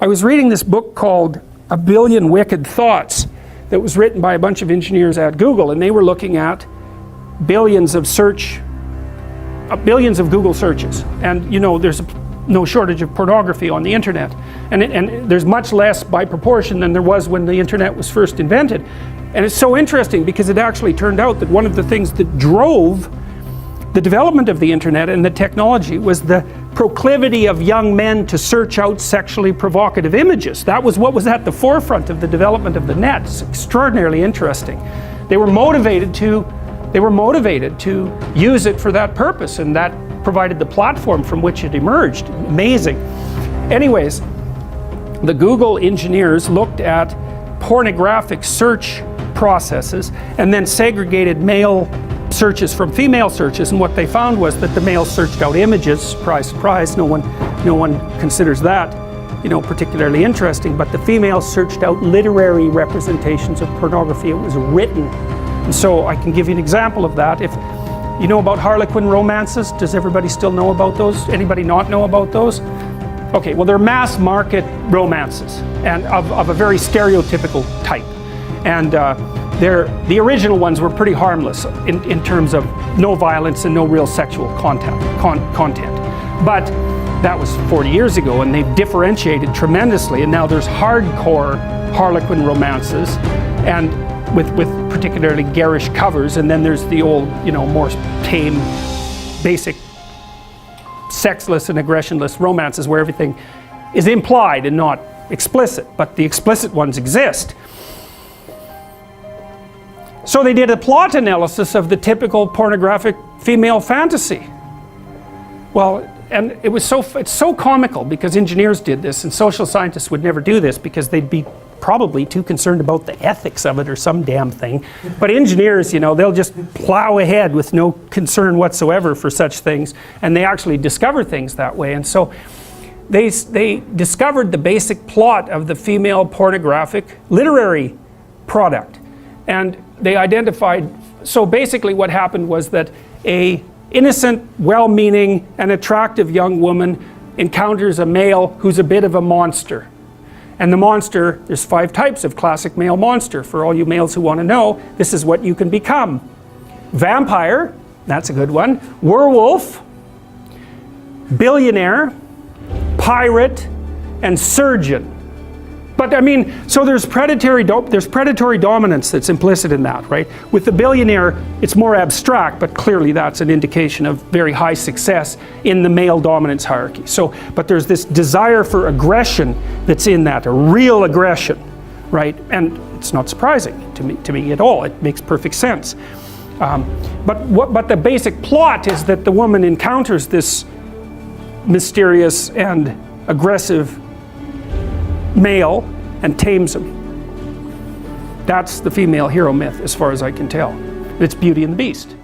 I was reading this book called A Billion Wicked Thoughts that was written by a bunch of engineers at Google, and they were looking at billions of Google searches. And you know, there's no shortage of pornography on the internet, and there's much less by proportion than there was when the internet was first invented. And it's so interesting because it actually turned out that one of the things that drove the development of the internet and the technology was the proclivity of young men to search out sexually provocative images. That was what was at the forefront of the development of the net. It's extraordinarily interesting. They were motivated to use it for that purpose, and that provided the platform from which it emerged. Amazing. Anyways, the Google engineers looked at pornographic search processes and then segregated male searches from female searches, and what they found was that the males searched out images. Surprise, surprise, no one considers that, you know, particularly interesting, but the females searched out literary representations of pornography. It was written. And so I can give you an example of that. If you know about Harlequin romances, does everybody still know about those? Anybody not know about those? Okay, well, they're mass market romances, and of a very stereotypical type. And the original ones were pretty harmless in terms of no violence and no real sexual content. But that was 40 years ago, and they've differentiated tremendously, and now there's hardcore Harlequin romances, and with particularly garish covers, and then there's the old, you know, more tame, basic, sexless and aggressionless romances where everything is implied and not explicit, but the explicit ones exist. So they did a plot analysis of the typical pornographic female fantasy. Well, and it's so comical because engineers did this, and social scientists would never do this because they'd be probably too concerned about the ethics of it or some damn thing. But engineers, you know, they'll just plow ahead with no concern whatsoever for such things, and they actually discover things that way. And so they discovered the basic plot of the female pornographic literary product. And they identified, so basically what happened was that a innocent, well-meaning and attractive young woman encounters a male who's a bit of a monster. And the monster, there's 5 types of classic male monster. For all you males who want to know, this is what you can become. Vampire, that's a good one. Werewolf, billionaire, pirate, and surgeon. But I mean, so there's predatory dominance that's implicit in that, right? With the billionaire, it's more abstract, but clearly that's an indication of very high success in the male dominance hierarchy. So, but there's this desire for aggression that's in that, a real aggression, right? And it's not surprising to me at all. It makes perfect sense. But the basic plot is that the woman encounters this mysterious and aggressive male and tames him. That's the female hero myth as far as I can tell. It's Beauty and the Beast.